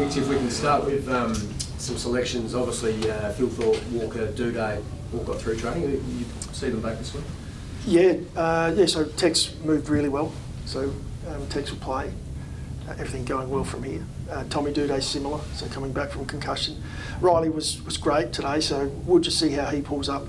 Mitch, if we can start with some selections. Obviously, Phil Thorpe, Walker, Duday all got through training. You see them back this week? Yeah, so Tex moved really well. So Tex will play. Everything going well from here. Tommy Duday's similar, so coming back from concussion. Riley was great today, so we'll just see how he pulls up.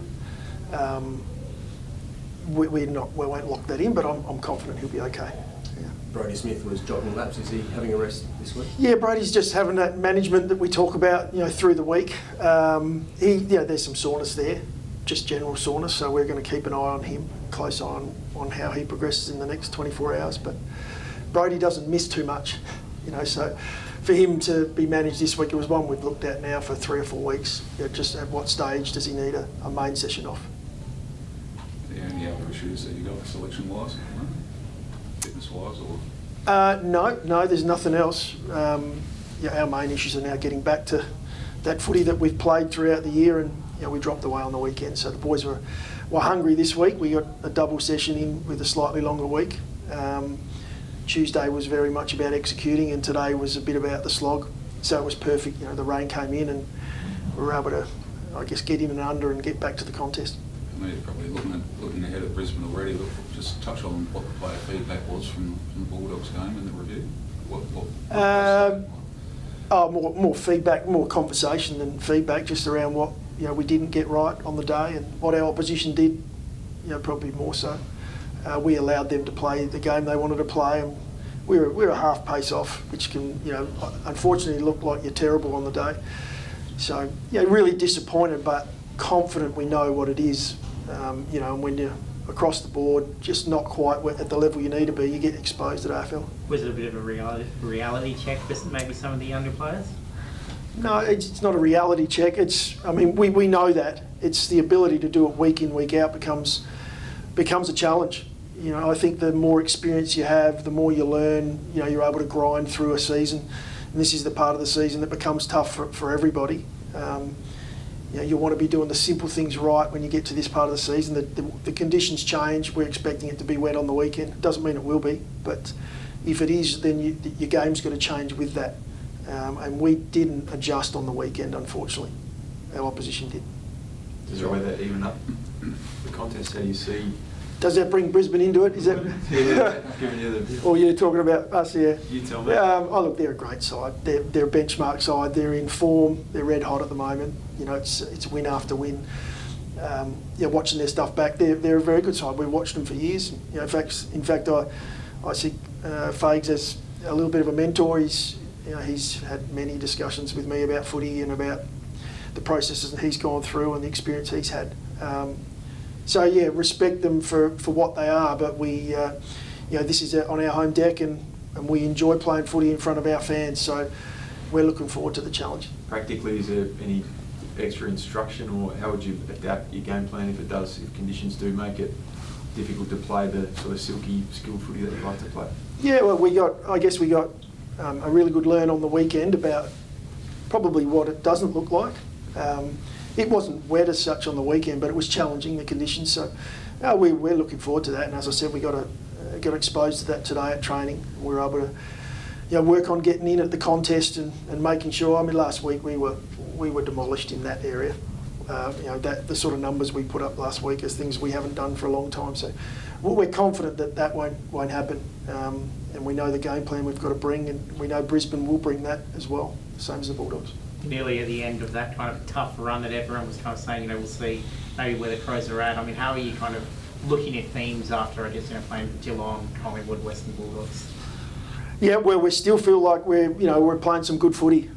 We won't lock that in, but I'm confident he'll be okay. Yeah. Brodie Smith was jogging laps. Is he having a rest this week? Yeah, Brodie's just having that management that we talk about, through the week. There's some soreness there, just general soreness. So we're going to keep an eye on him, close eye on how he progresses in the next 24 hours. But Brodie doesn't miss too much, So for him to be managed this week, it was one we've looked at now for 3 or 4 weeks. Just at what stage does he need a main session off? The only other issues that you got selection-wise, fitness-wise, or? No, there's nothing else. Our main issues are now getting back to that footy that we've played throughout the year, and we dropped away on the weekend. So the boys were hungry this week. We got a double session in with a slightly longer week. Tuesday was very much about executing, and today was a bit about the slog. So it was perfect. The rain came in, and we were able to, get him and under and get back to the contest. I know you're probably looking ahead at Brisbane already. Just touch on what the player feedback was from the Bulldogs game and the review. More feedback, more conversation than feedback, just around what we didn't get right on the day and what our opposition did. Probably more so. We allowed them to play the game they wanted to play, and we're a half pace off, which can unfortunately look like you're terrible on the day. So really disappointed, but confident we know what it is. And when you're across the board, just not quite at the level you need to be, you get exposed at AFL. Was it a bit of a reality check for maybe some of the younger players? No, it's not a reality check. We know that. It's the ability to do it week in, week out becomes a challenge. I think the more experience you have, the more you learn. You're able to grind through a season, and this is the part of the season that becomes tough for everybody. You want to be doing the simple things right when you get to this part of the season. The conditions change. We're expecting it to be wet on the weekend. Doesn't mean it will be, but if it is, then your game's got to change with that. And we didn't adjust on the weekend, unfortunately. Our opposition did. Does the weather even up the contest? How do you see? Does that bring Brisbane into it? Is that? Yeah, giving you the. Or you're talking about us, yeah. You tell me. Look, they're a great side. They're a benchmark side. They're in form. They're red hot at the moment. It's win after win. Watching their stuff back, they're a very good side. We've watched them for years. In fact, I see Fags as a little bit of a mentor. He's had many discussions with me about footy and about the processes that he's gone through and the experience he's had. Respect them for what they are, but we, this is on our home deck, and we enjoy playing footy in front of our fans, so we're looking forward to the challenge. Practically, is there any extra instruction, or how would you adapt your game plan if conditions do make it difficult to play the sort of silky, skilled footy that you like to play? Yeah, well, we got a really good learn on the weekend about probably what it doesn't look like. It wasn't wet as such on the weekend, but it was challenging, the conditions. So we're looking forward to that. And as I said, we got exposed to that today at training. We were able to work on getting in at the contest and making sure. Last week we were demolished in that area. The sort of numbers we put up last week is things we haven't done for a long time. So we're confident that won't happen. And we know the game plan we've got to bring, and we know Brisbane will bring that as well, same as the Bulldogs. Nearly at the end of that kind of tough run that everyone was kind of saying, we'll see maybe where the Crows are at. How are you kind of looking at themes after, playing Geelong, Collingwood, Western Bulldogs? Yeah, well, we still feel like we're playing some good footy.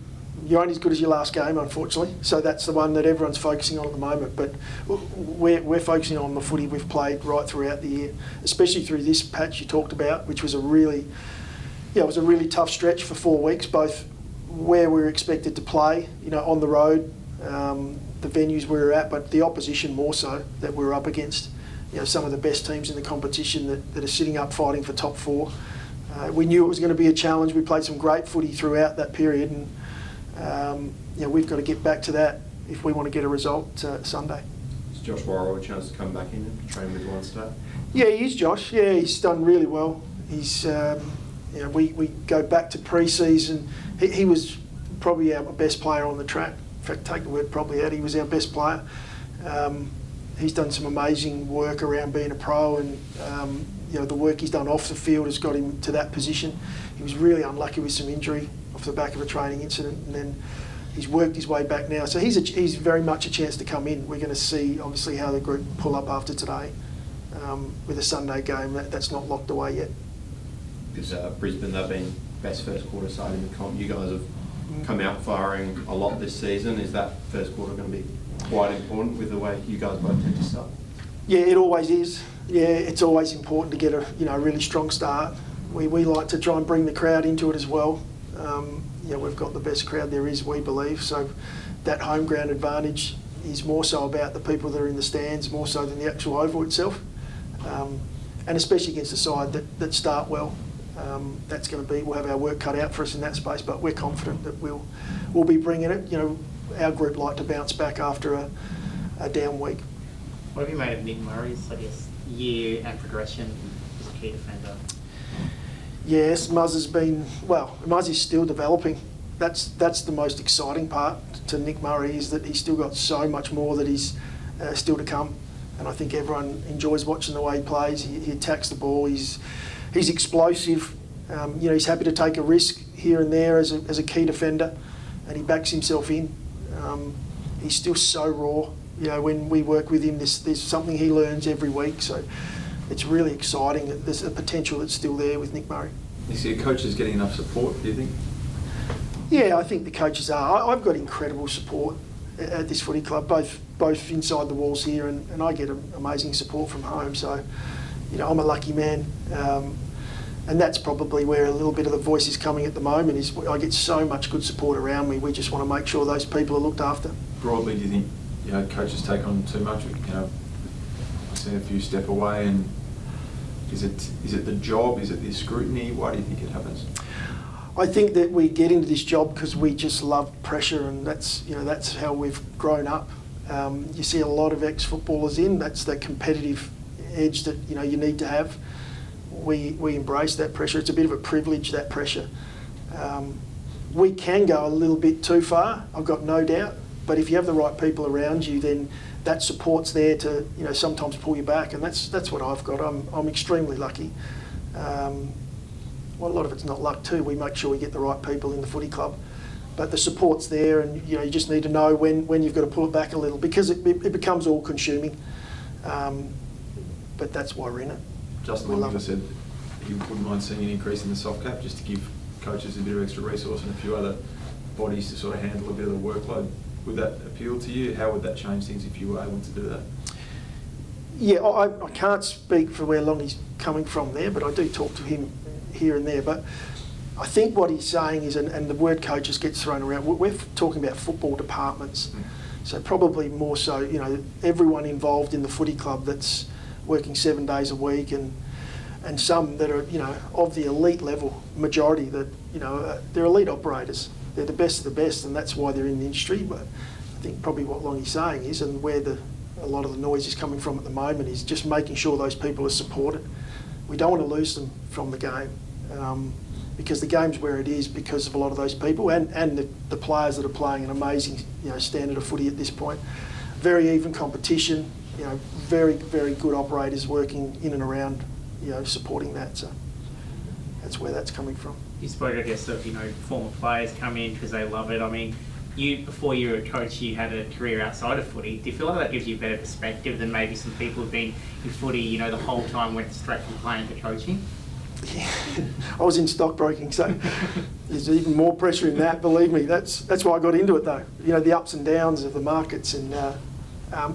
You're only as good as your last game, unfortunately. So that's the one that everyone's focusing on at the moment. But we're focusing on the footy we've played right throughout the year, especially through this patch you talked about, which was a really tough stretch for 4 weeks, both where we were expected to play, on the road, the venues we were at, but the opposition more so that we were up against, some of the best teams in the competition that are sitting up fighting for top 4. We knew it was going to be a challenge. We played some great footy throughout that period, and we've got to get back to that if we want to get a result Sunday. Has Josh Worrell a chance to come back in and train with Lions today? Yeah, he is, Josh. Yeah, he's done really well. He's we go back to pre-season. He was probably our best player on the track. In fact, take the word probably out, he was our best player. He's done some amazing work around being a pro, and the work he's done off the field has got him to that position. He was really unlucky with some injury off the back of a training incident, and then he's worked his way back now. So he's very much a chance to come in. We're going to see, obviously, how the group pull up after today with a Sunday game. That's not locked away yet. Because Brisbane, they've been best first quarter side in the comp. You guys have come out firing a lot this season. Is that first quarter going to be quite important with the way you guys both tend to start? Yeah, it always is. Yeah, it's always important to get a really strong start. We like to try and bring the crowd into it as well. We've got the best crowd there is, we believe. So that home ground advantage is more so about the people that are in the stands, more so than the actual oval itself. And especially against a side that start well. That's going to be, we'll have our work cut out for us in that space, but we're confident that we'll be bringing it. Our group like to bounce back after a down week. What have you made of Nick Murray's, I guess, year and progression as a key defender? Yes, Muzz is still developing. That's the most exciting part to Nick Murray, is that he's still got so much more that he's still to come. And I think everyone enjoys watching the way he plays. He attacks the ball. He's explosive. He's happy to take a risk here and there as a key defender, and he backs himself in. He's still so raw. When we work with him, there's something he learns every week. So it's really exciting that there's a potential that's still there with Nick Murray. You see, coaches getting enough support, do you think? Yeah, I think the coaches are. I've got incredible support at this footy club, both inside the walls here, and I get amazing support from home. So, I'm a lucky man. And that's probably where a little bit of the voice is coming at the moment, is I get so much good support around me. We just want to make sure those people are looked after. Broadly, do you think coaches take on too much? I've seen a few step away, and is it the job? Is it the scrutiny? Why do you think it happens? I think that we get into this job because we just love pressure, and that's how we've grown up. You see a lot of ex-footballers in. That's that competitive edge that you need to have. We embrace that pressure. It's a bit of a privilege, that pressure. We can go a little bit too far, I've got no doubt, but if you have the right people around you, then that support's there to sometimes pull you back, and that's what I've got. I'm extremely lucky. A lot of it's not luck too. We make sure we get the right people in the footy club, but the support's there, and you just need to know when you've got to pull it back a little, because it becomes all consuming. But that's why we're in it. Justin Longer said he wouldn't mind seeing an increase in the soft cap, just to give coaches a bit of extra resource and a few other bodies to sort of handle a bit of the workload. Would that appeal to you? How would that change things if you were able to do that? Yeah, I can't speak for where Longy's coming from there, but I do talk to him here and there. But I think what he's saying is, and the word coaches gets thrown around, we're talking about football departments. So probably more so, everyone involved in the footy club that's working 7 days a week, and some that are, of the elite level, majority that, they're elite operators. They're the best of the best, and that's why they're in the industry. But I think probably what Longy's saying is, and where a lot of the noise is coming from at the moment, is just making sure those people are supported. We don't want to lose them from the game, because the game's where it is because of a lot of those people and the players that are playing an amazing standard of footy at this point. Very even competition, very, very good operators working in and around, supporting that. So that's where that's coming from. You spoke, I guess, of former players come in because they love it. I mean, before you were a coach, you had a career outside of footy. Do you feel like that gives you a better perspective than maybe some people who've been in footy, the whole time, went straight from playing to coaching? Yeah, I was in stockbroking, so there's even more pressure in that. Believe me, that's why I got into it, though. The ups and downs of the markets, and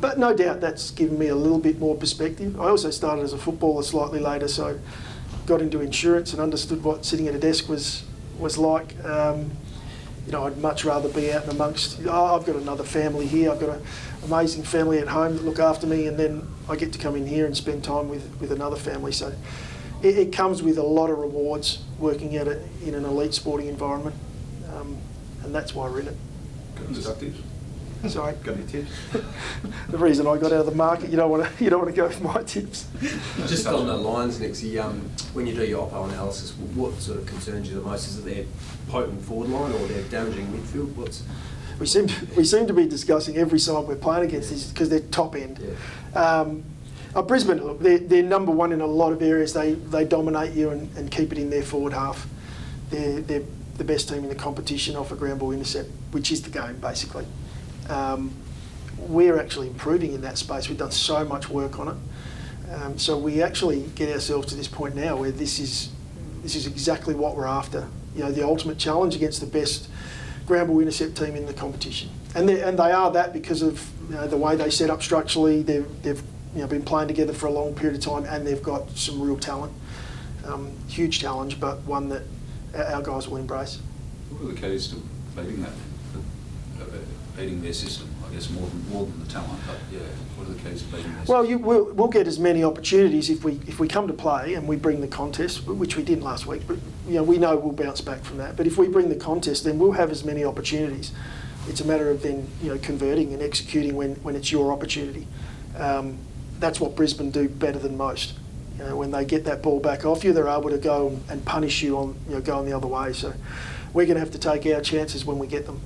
but no doubt that's given me a little bit more perspective. I also started as a footballer slightly later, so got into insurance and understood what sitting at a desk was like. I'd much rather be out and amongst. I've got another family here. I've got an amazing family at home that look after me, and then I get to come in here and spend time with another family. So it comes with a lot of rewards working in an elite sporting environment, and that's why we're in it. Productive. Sorry. Got any tips? The reason I got out of the market, you don't want to go with my tips. Just on the lines, Nixie, when you do your oppo analysis, what sort of concerns you the most? Is it their potent forward line or their damaging midfield? We seem to be discussing every side we're playing against this because they're top end. Yeah. Brisbane, look, they're number one in a lot of areas. They dominate you and keep it in their forward half. They're the best team in the competition off a ground ball intercept, which is the game basically. We're actually improving in that space. We've done so much work on it. So we actually get ourselves to this point now where this is exactly what we're after. You know, the ultimate challenge against the best ground ball intercept team in the competition. And they are that because of the way they set up structurally. They've been playing together for a long period of time, and they've got some real talent. Huge challenge, but one that our guys will embrace. What are the keys to beating that? Beating their system, I guess, more than the talent. But yeah, what are the keys to beating their system? Well, we'll get as many opportunities if we come to play and we bring the contest, which we did last week. But we know we'll bounce back from that. But if we bring the contest, then we'll have as many opportunities. It's a matter of then converting and executing when it's your opportunity. That's what Brisbane do better than most. When they get that ball back off you, they're able to go and punish you on going the other way. So we're going to have to take our chances when we get them.